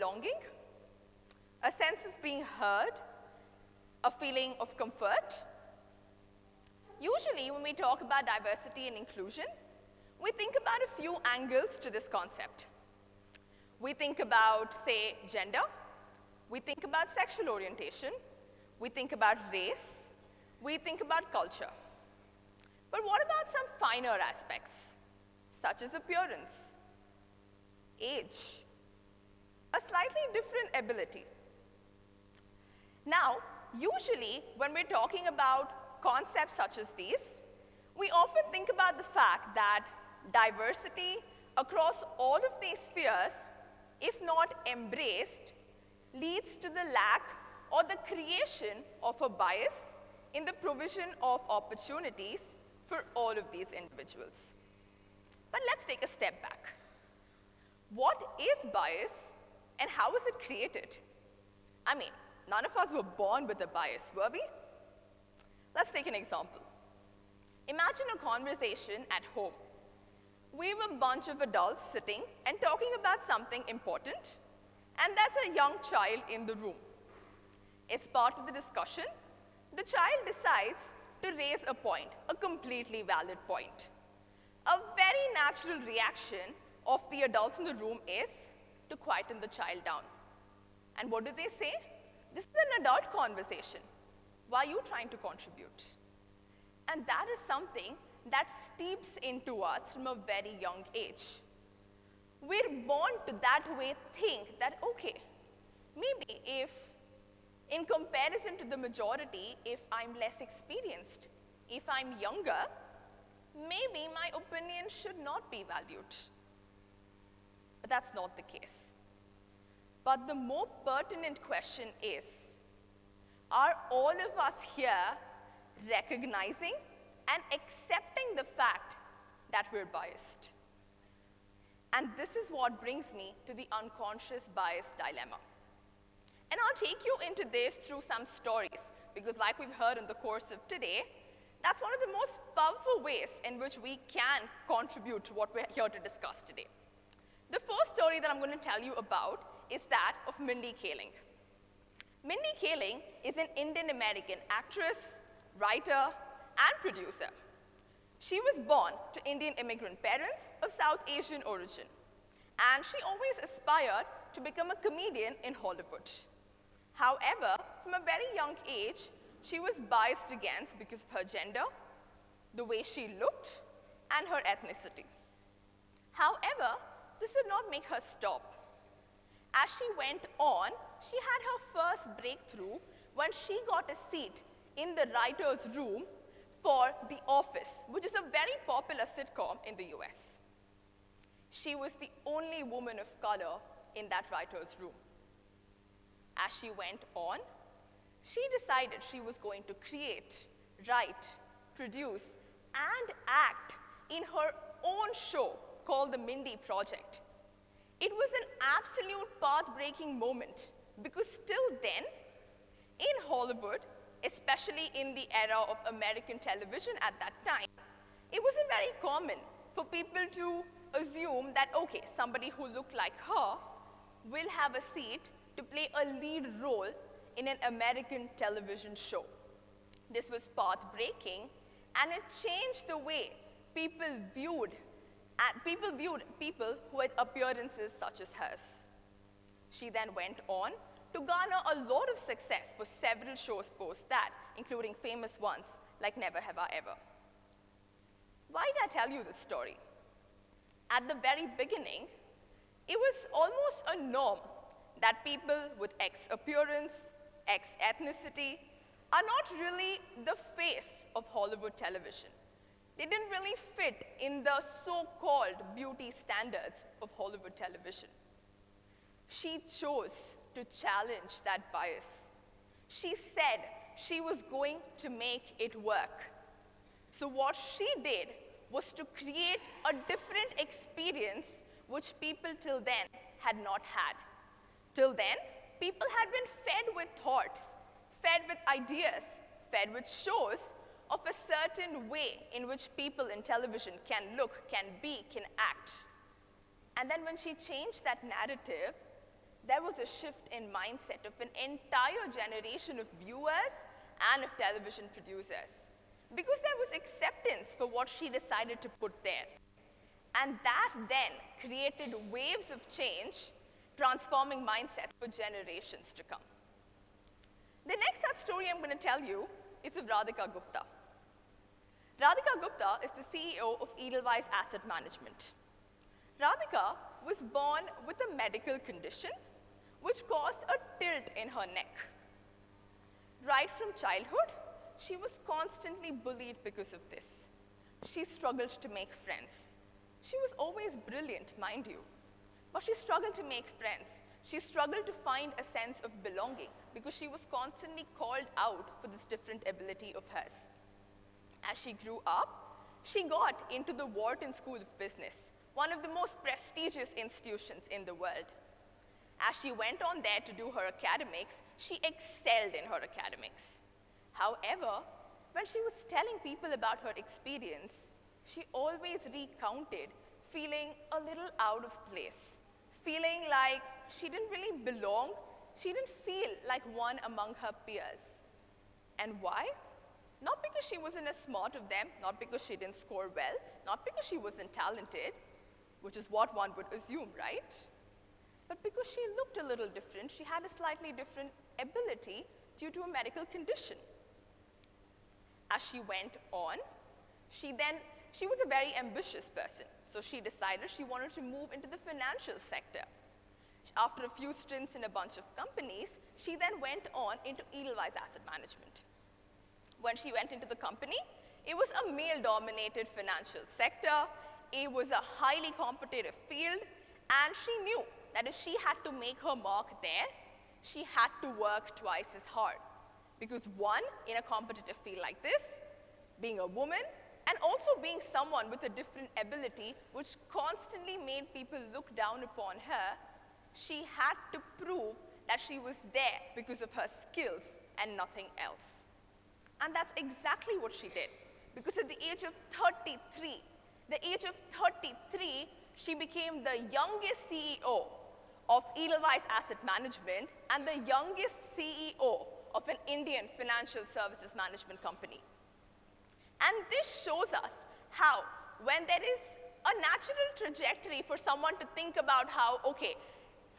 belonging, a sense of being heard, a feeling of comfort. Usually, when we talk about diversity and inclusion, we think about a few angles to this concept. We think about, say, gender. We think about sexual orientation. We think about race. We think about culture. But what about some finer aspects, such as appearance, age, a slightly different ability? Now, usually, when we're talking about concepts such as these, we often think about the fact that diversity across all of these spheres, if not embraced, leads to the lack or the creation of a bias in the provision of opportunities for all of these individuals. But let's take a step back. What is bias and how is it created? I mean, none of us were born with a bias, were we? Let's take an example. Imagine a conversation at home. We have a bunch of adults sitting and talking about something important, and there's a young child in the room. As part of the discussion, the child decides to raise a point, a completely valid point. A very natural reaction of the adults in the room is to quieten the child down. And what do they say? This is an adult conversation. Why are you trying to contribute? And that is something that steeps into us from a very young age. We're born to that way think that, okay, maybe if, in comparison to the majority, if I'm less experienced, if I'm younger, maybe my opinion should not be valued. But that's not the case. But the more pertinent question is, are all of us here recognizing and accepting the fact that we're biased? And this is what brings me to the unconscious bias dilemma. And I'll take you into this through some stories, because like we've heard in the course of today, that's one of the most powerful ways in which we can contribute to what we're here to discuss today. The first story that I'm going to tell you about is that of Mindy Kaling. Mindy Kaling is an Indian-American actress, writer, and producer. She was born to Indian immigrant parents of South Asian origin, and she always aspired to become a comedian in Hollywood. However, from a very young age, she was biased against because of her gender, the way she looked, and her ethnicity. However, this did not make her stop. As she went on, she had her first breakthrough when she got a seat in the writer's room for The Office, which is a very popular sitcom in the US. She was the only woman of color in that writer's room. As she went on, she decided she was going to create, write, produce, and act in her own show called The Mindy Project. It was an absolute path-breaking moment because still then, in Hollywood, especially in the era of American television at that time, it wasn't very common for people to assume that, okay, somebody who looked like her will have a seat to play a lead role in an American television show. This was path-breaking, and it changed the way people viewed people who had appearances such as hers. She then went on to garner a lot of success for several shows post that, including famous ones like Never Have I Ever. Why did I tell you this story? At the very beginning, it was almost a norm that people with X appearance, X ethnicity, are not really the face of Hollywood television. They didn't really fit in the so-called beauty standards of Hollywood television. She chose to challenge that bias. She said she was going to make it work. So what she did was to create a different experience which people till then had not had. Till then, people had been fed with thoughts, fed with ideas, fed with shows of a certain way in which people in television can look, can be, can act. And then when she changed that narrative, there was a shift in mindset of an entire generation of viewers and of television producers. Because there was acceptance for what she decided to put there. And that then created waves of change, transforming mindsets for generations to come. The next such story I'm going to tell you is of Radhika Gupta. Radhika Gupta is the CEO of Edelweiss Asset Management. Radhika was born with a medical condition which caused a tilt in her neck. Right from childhood, she was constantly bullied because of this. She struggled to make friends. She was always brilliant, mind you, but she struggled to make friends. She struggled to find a sense of belonging because she was constantly called out for this different ability of hers. As she grew up, she got into the Wharton School of Business, one of the most prestigious institutions in the world. As she went on there to do her academics, she excelled in her academics. However, when she was telling people about her experience, she always recounted feeling a little out of place, feeling like she didn't really belong, she didn't feel like one among her peers. And why? Not because she wasn't as smart of them, not because she didn't score well, not because she wasn't talented, which is what one would assume, right? But because she looked a little different, she had a slightly different ability due to a medical condition. As she went on, she was a very ambitious person, so she decided she wanted to move into the financial sector. After a few stints in a bunch of companies, she then went on into Edelweiss Asset Management. When she went into the company, it was a male-dominated financial sector, it was a highly competitive field, and she knew that if she had to make her mark there, she had to work twice as hard. Because one, in a competitive field like this, being a woman, and also being someone with a different ability which constantly made people look down upon her, she had to prove that she was there because of her skills and nothing else. And that's exactly what she did. Because at the age of 33, she became the youngest CEO of Edelweiss Asset Management and the youngest CEO of an Indian financial services management company. And this shows us how, when there is a natural trajectory for someone to think about how, okay,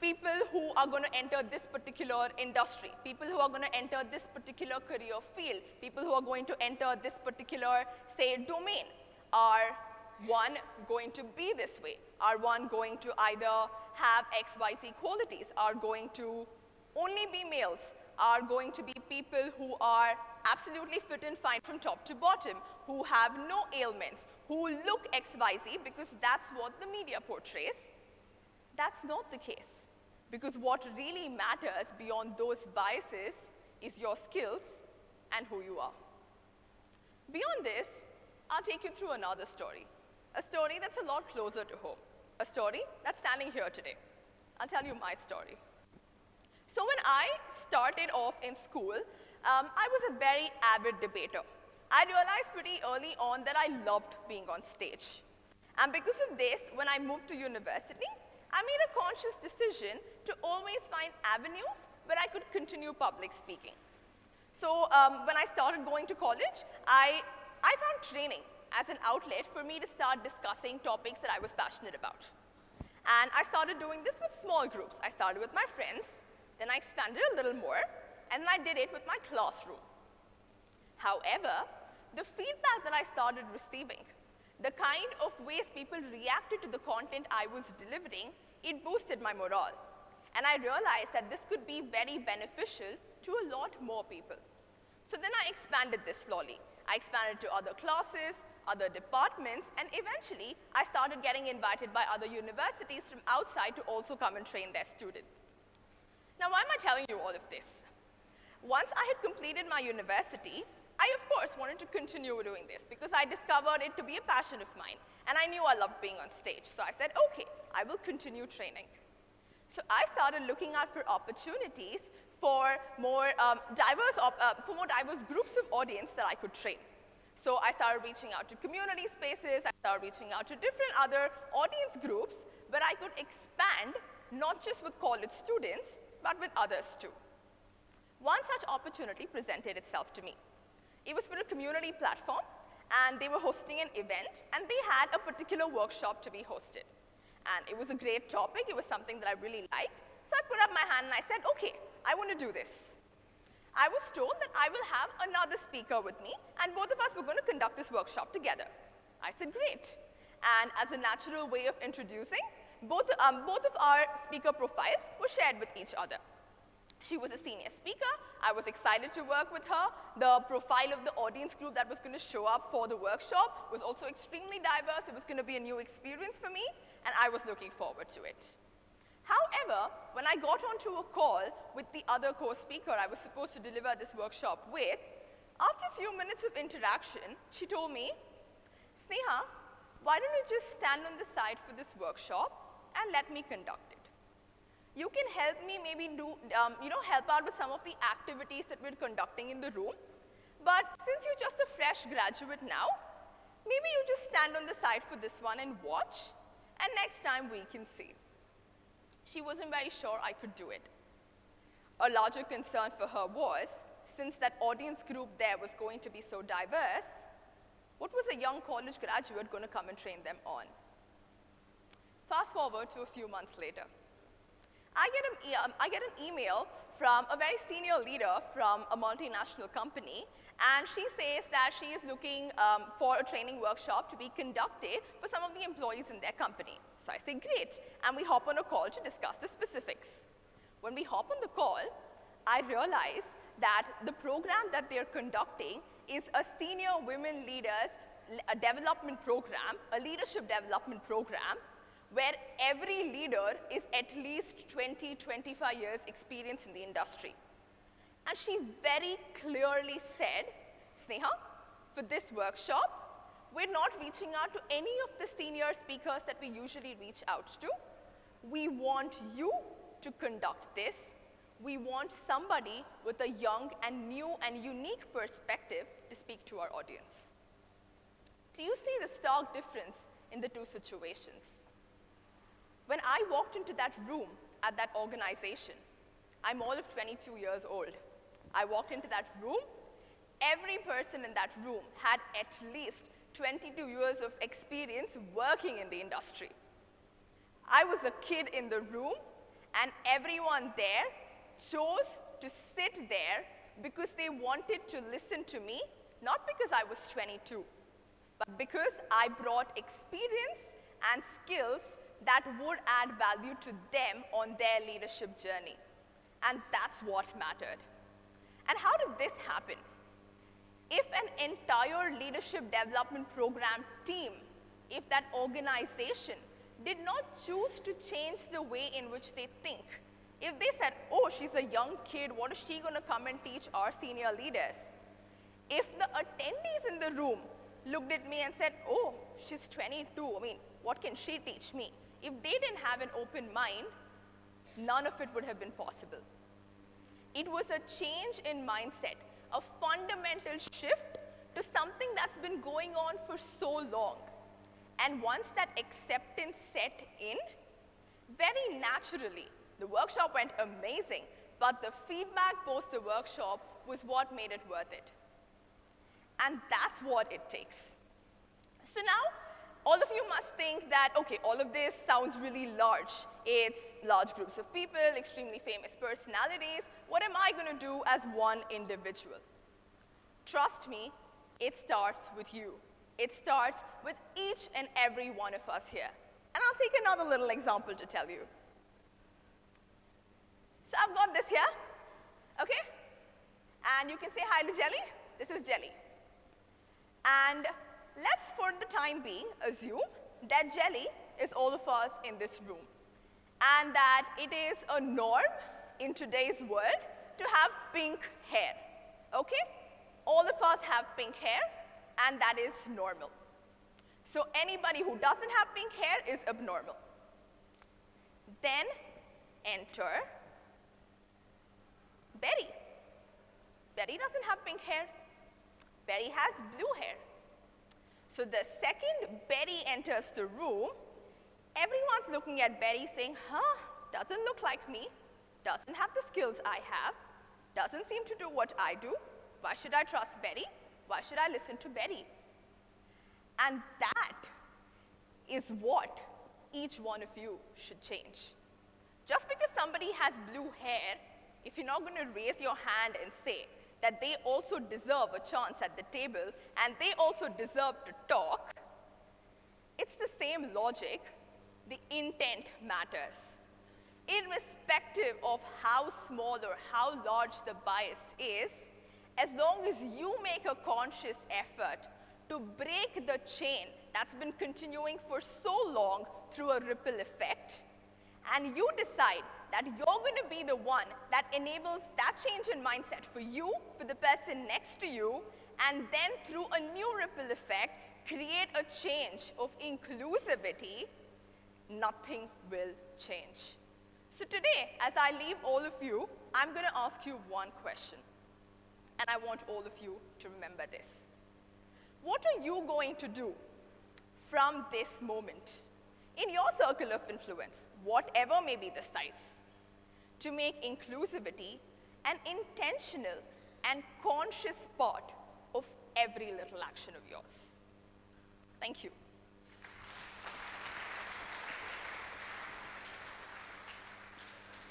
people who are going to enter this particular industry, people who are going to enter this particular career field, people who are going to enter this particular, say, domain, are one going to be this way, are one going to either have XYZ qualities, are going to only be males, are going to be people who are absolutely fit and fine from top to bottom, who have no ailments, who look XYZ because that's what the media portrays. That's not the case. Because what really matters beyond those biases is your skills and who you are. Beyond this, I'll take you through another story. A story that's a lot closer to home. A story that's standing here today. I'll tell you my story. So when I started off in school, I was a very avid debater. I realized pretty early on that I loved being on stage. And because of this, when I moved to university, I made a conscious decision to always find avenues where I could continue public speaking. So when I started going to college, I found training as an outlet for me to start discussing topics that I was passionate about. And I started doing this with small groups. I started with my friends, then I expanded a little more, and then I did it with my classroom. However, the feedback that I started receiving, the kind of ways people reacted to the content I was delivering, it boosted my morale. And I realized that this could be very beneficial to a lot more people. So then I expanded this slowly. I expanded to other classes, other departments, and eventually I started getting invited by other universities from outside to also come and train their students. Now, why am I telling you all of this? Once I had completed my university, I, of course, wanted to continue doing this because I discovered it to be a passion of mine, and I knew I loved being on stage. So I said, okay, I will continue training. So I started looking out for opportunities for more diverse groups of audience that I could train. So I started reaching out to community spaces, I started reaching out to different other audience groups where I could expand not just with college students, but with others too. One such opportunity presented itself to me. It was for a community platform, and they were hosting an event, and they had a particular workshop to be hosted. And it was a great topic. It was something that I really liked. So I put up my hand and I said, okay, I want to do this. I was told that I will have another speaker with me, and both of us were going to conduct this workshop together. I said, great. And as a natural way of introducing, both of our speaker profiles were shared with each other. She was a senior speaker. I was excited to work with her. The profile of the audience group that was going to show up for the workshop was also extremely diverse. It was going to be a new experience for me, and I was looking forward to it. However, when I got onto a call with the other co-speaker I was supposed to deliver this workshop with, after a few minutes of interaction, she told me, Sneha, why don't you just stand on the side for this workshop and let me conduct it? You can help me maybe help out with some of the activities that we're conducting in the room, but since you're just a fresh graduate now, maybe you just stand on the side for this one and watch, and next time we can see. She wasn't very sure I could do it. A larger concern for her was, since that audience group there was going to be so diverse, what was a young college graduate going to come and train them on? Fast forward to a few months later. I get an email from a very senior leader from a multinational company, and she says that she is looking for a training workshop to be conducted for some of the employees in their company. So I say, great, and we hop on a call to discuss the specifics. When we hop on the call, I realize that the program that they're conducting is a senior women leaders development program, a leadership development program, where every leader is at least 20, 25 years experience in the industry. And she very clearly said, Sneha, for this workshop, we're not reaching out to any of the senior speakers that we usually reach out to. We want you to conduct this. We want somebody with a young and new and unique perspective to speak to our audience. Do you see the stark difference in the two situations? When I walked into that room at that organization, I'm all of 22 years old. I walked into that room, every person in that room had at least 22 years of experience working in the industry. I was a kid in the room, and everyone there chose to sit there because they wanted to listen to me, not because I was 22, but because I brought experience and skills that would add value to them on their leadership journey. And that's what mattered. And how did this happen? If an entire leadership development program team, if that organization did not choose to change the way in which they think, if they said, oh, she's a young kid, what is she going to come and teach our senior leaders? If the attendees in the room looked at me and said, oh, she's 22, I mean, what can she teach me? If they didn't have an open mind, none of it would have been possible. It was a change in mindset, a fundamental shift to something that's been going on for so long. And once that acceptance set in, very naturally, the workshop went amazing, but the feedback post the workshop was what made it worth it. And that's what it takes. So now, all of you must think that, okay, all of this sounds really large. It's large groups of people, extremely famous personalities. What am I going to do as one individual? Trust me, it starts with you. It starts with each and every one of us here. And I'll take another little example to tell you. So I've got this here, okay? And you can say hi to Jelly. This is Jelly. And let's, for the time being, assume that Jelly is all of us in this room, and that it is a norm in today's world to have pink hair, okay? All of us have pink hair, and that is normal. So anybody who doesn't have pink hair is abnormal. Then enter Betty. Betty doesn't have pink hair. Betty has blue hair. So the second Betty enters the room, everyone's looking at Betty saying, huh, doesn't look like me, doesn't have the skills I have, doesn't seem to do what I do. Why should I trust Betty? Why should I listen to Betty? And that is what each one of you should change. Just because somebody has blue hair, if you're not going to raise your hand and say that they also deserve a chance at the table and they also deserve to talk, it's the same logic. The intent matters. Irrespective of how small or how large the bias is, as long as you make a conscious effort to break the chain that's been continuing for so long through a ripple effect, and you decide that you're going to be the one that enables that change in mindset for you, for the person next to you, and then through a new ripple effect, create a change of inclusivity, nothing will change. So today, as I leave all of you, I'm going to ask you one question. And I want all of you to remember this. What are you going to do from this moment in your circle of influence, whatever may be the size, to make inclusivity an intentional and conscious part of every little action of yours? Thank you.